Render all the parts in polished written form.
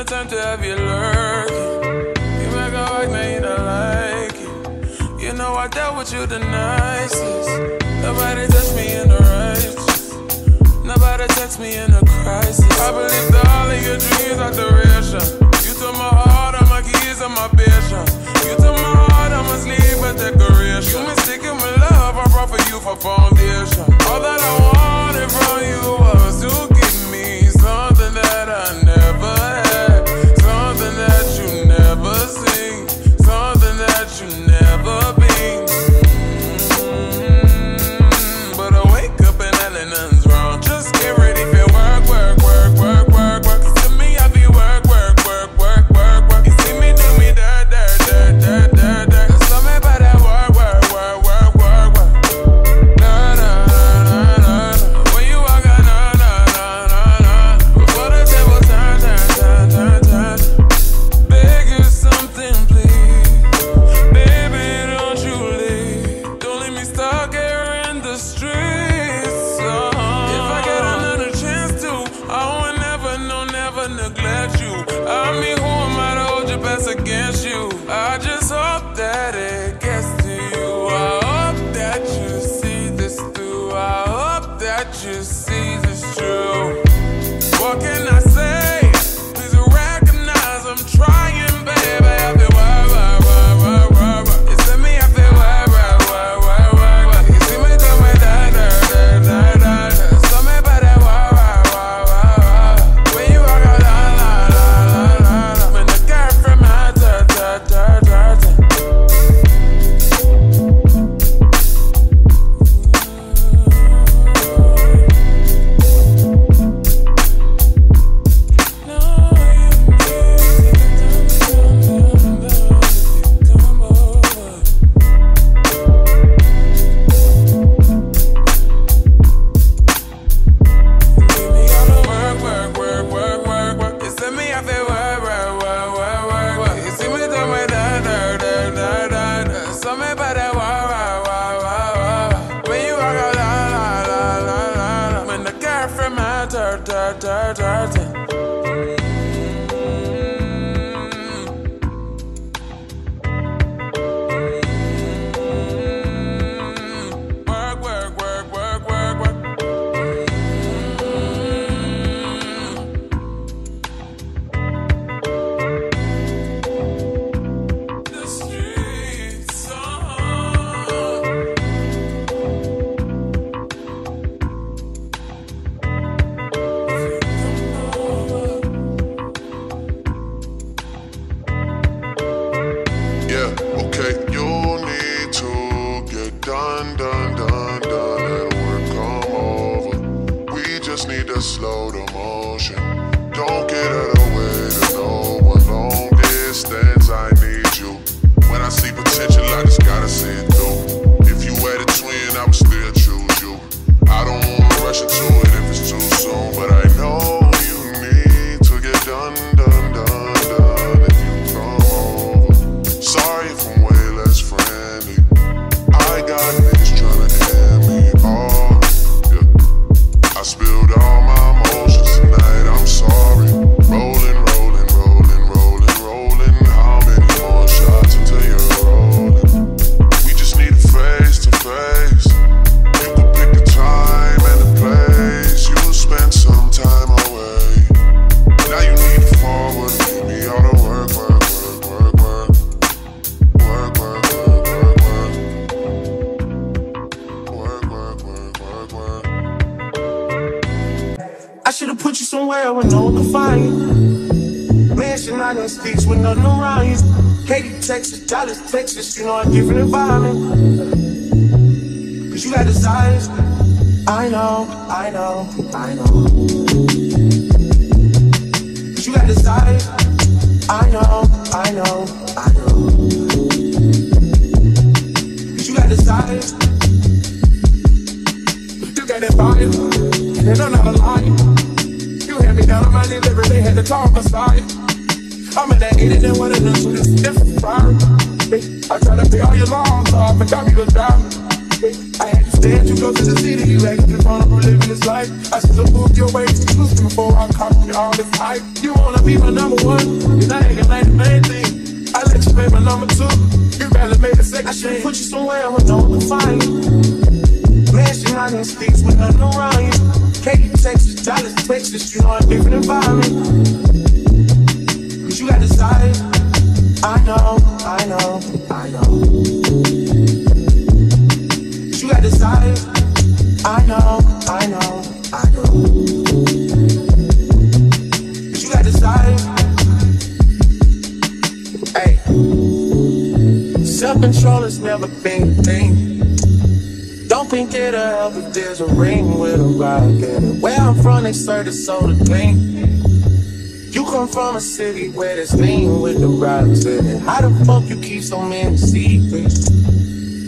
Time to have you lurking. You make a like, man, you don't like it. You know I dealt with you the nicest. Nobody touched me in the righteous. Nobody text me in a crisis. I believe that all of your dreams are duration. You took my heart, all my keys, and my patience. You took my heart, I must leave a decoration. You mistaken my love, I brought for you for foundation. All that I wanted from you was to give me something that I never had. Something that you never seen, something that you never been. But I wake up and nothing's wrong. Just get ready for work, work, work, work, work, work. To me, I be work, work, work, work, work, work. You see me do me dirt, dirt, dirt, dirt, dirt, dirt. There's something about that work, work, work, work, work, work. Nah, nah, nah, nah, nah. When you walk out, nah, nah, nah, nah, nah. Before the table turn, turn, turn, turn, turn. Beg you something, please. Baby, don't you leave. Don't leave me stuck here in the streets. If I get another chance to, I will never, no, never neglect you. I mean, who am I to hold your best against you? I just hope that it gets to you. I hope that you see this through. I hope that you see this true. What can I say? Please recognize I'm trying, baby. I feel work, work, work, work, work, work. You see me, I feel work, work, work, work, work, work. You see me do my da, da, da, da, da, da. Something about that work, work, work, work, work. When you walk out, la, la, la, la, la, la. When the girl from my da, da, da, da, da. somewhere where no one can find you. Mansion out in sticks with nothing around you. Katy, Texas, Dallas, Texas, you know a different environment. Cause you got desires. I know, I know, I know. Cause you got desires. I know, I know, I know. Cause you got desires. got that fire, and I'm not a liar. You had me down on my knees every day, had to talk aside. I'm in that 80 and one of them, so this is different fire. I try to pay all your loans off and got me to drive. I had to stand you go to the city, you asked me for living this life. I should have moved your way to lose before I caught you all this hype. You wanna be my number one, and I ain't like the main thing. I let you be my number two, you rather made a second. I should've put you somewhere with no one to find you. Mansion out in sticks with nothing around you. Katy, Texas, Dallas, Texas, you know a different environment. But you got desires, I know. But you got desires, I know. But you got desires, hey. Self-control has never been a thing. Don't think it'll help if there's a ring with a rock in it. Where I'm from, they serve the soda clean. You come from a city where there's lean with the rocks in it. How the fuck you keep so many secrets?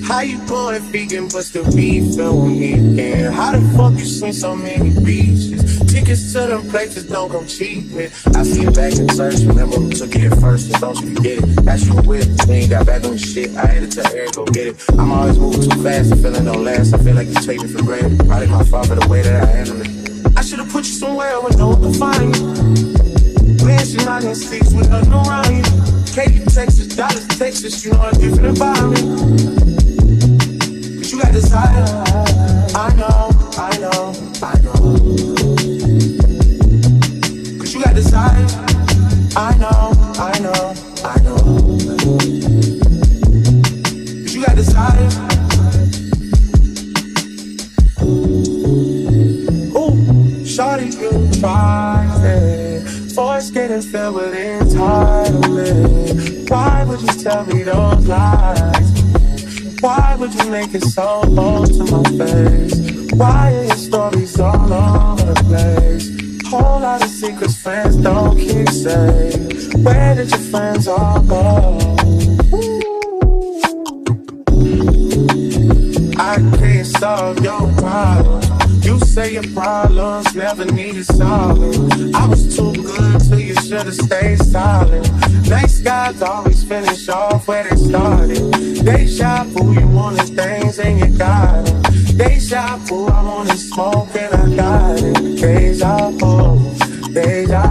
How you pouring vegan but still refill with me again? How the fuck you swim so many beaches? Tickets to them places don't come cheap, man. I see it back in church, remember who took it at first, and don't you forget it. That's you with it, we ain't got back on the shit. I had to tell Eric, go get it. I'm always moving too fast, the feeling don't last. I feel like you take me for granted. Probably my fault for the way that I handle it. I should've put you somewhere where no one can find you. Mansion out in sticks with nothing around you. Katy, Texas, Dallas, Texas, you know a different environment. But you got desire, I know. But you got desire, I know. But you got desire. Ooh, shawty, you tried it. Voice getting filled with entitlement. Why would you tell me those lies? Why would you make it so bold to my face? Why are your stories all over the place? Whole lot of secrets friends don't keep saying. Where did your friends all go? I can't solve your problems. You say your problems never needed solving. I was too good till you should've stayed silent. Nice guys always finish off where they started. Deja vu, you wanted things and you got it. Deja vu, I wanted smoke and I got it. Deja vu, deja.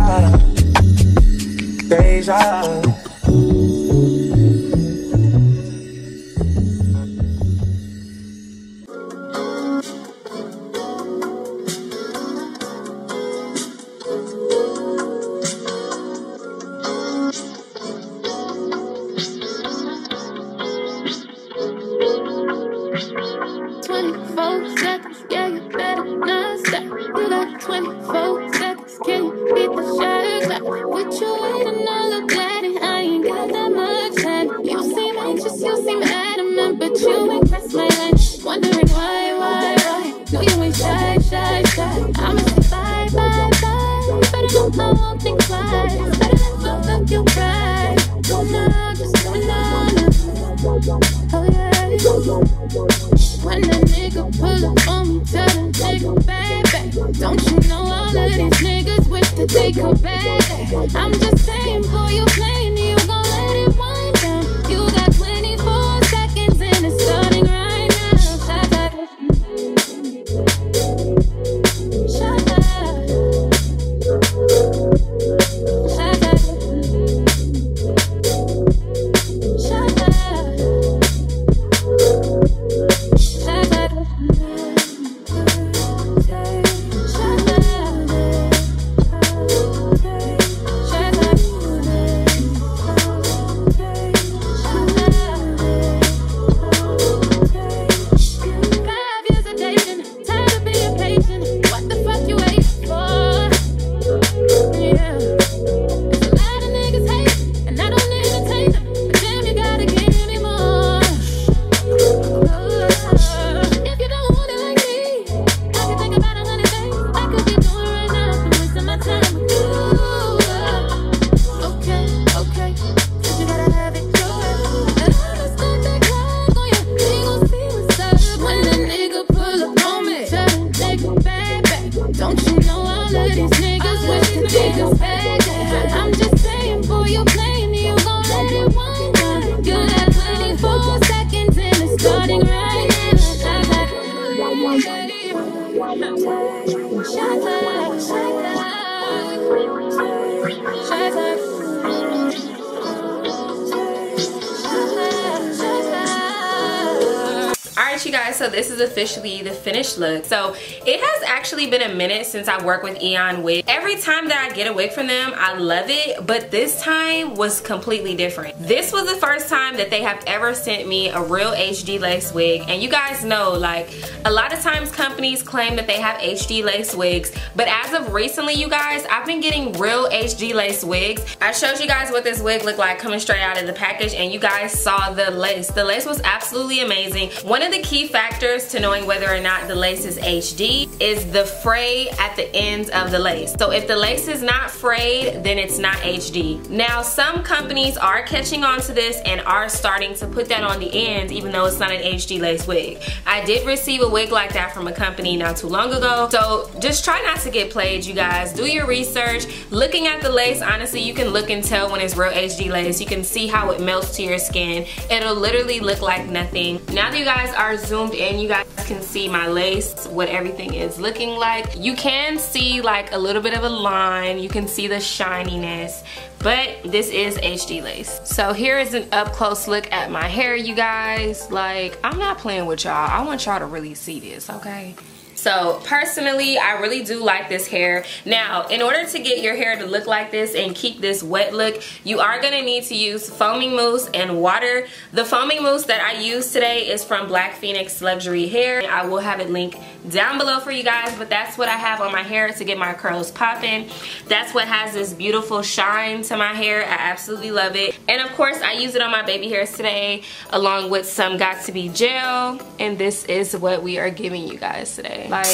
Alright you guys, so this is officially the finished look. So it has actually been a minute since I worked with Eayon Wig. Every time that I get a wig from them, I love it, but this time was completely different. This was the first time that they have ever sent me a real HD lace wig, and you guys know, like, a lot of times companies claim that they have HD lace wigs, but as of recently you guys, I've been getting real HD lace wigs. I showed you guys what this wig looked like coming straight out of the package, and you guys saw the lace. The lace was absolutely amazing. One of the key factors to knowing whether or not the lace is HD is the fray at the ends of the lace. So if the lace is not frayed, then it's not HD. Now some companies are catching on to this and are starting to put that on the ends even though it's not an HD lace wig. I did receive a wig like that from a company not too long ago, so just try not to get played you guys. Do your research. Looking at the lace, honestly, you can look and tell when it's real HD lace. You can see how it melts to your skin. It'll literally look like nothing. Now that you guys are zoomed in, you guys can see my lace, what everything is looking like. You can see like a little bit of a line. You can see the shininess, but this is HD lace. So here is an up close look at my hair, you guys. Like, I'm not playing with y'all. I want y'all to really see this, okay? So personally, I really do like this hair. Now, in order to get your hair to look like this and keep this wet look, you are gonna need to use foaming mousse and water. The foaming mousse that I use today is from Black Phoenix Luxury Hair. I will have it linked down below for you guys, but that's what I have on my hair to get my curls popping. That's what has this beautiful shine to my hair. I absolutely love it. And of course, I use it on my baby hairs today, along with some Got To Be gel. And this is what we are giving you guys today. Like,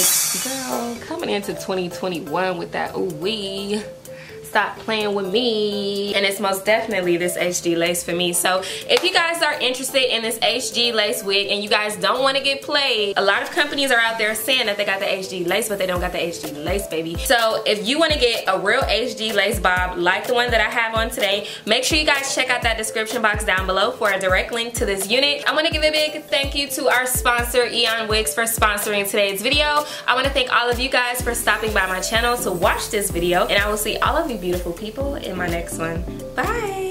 girl, coming into 2021 with that ooh wee. Stop playing with me. And it's most definitely this HD lace for me. So if you guys are interested in this HD lace wig and you guys don't want to get played, a lot of companies are out there saying that they got the HD lace, but they don't got the HD lace, baby. So if you want to get a real HD lace bob like the one that I have on today, make sure you guys check out that description box down below for a direct link to this unit. I want to give a big thank you to our sponsor Eayon Wigs for sponsoring today's video. I want to thank all of you guys for stopping by my channel to watch this video, and I will see all of you beautiful people in my next one. Bye.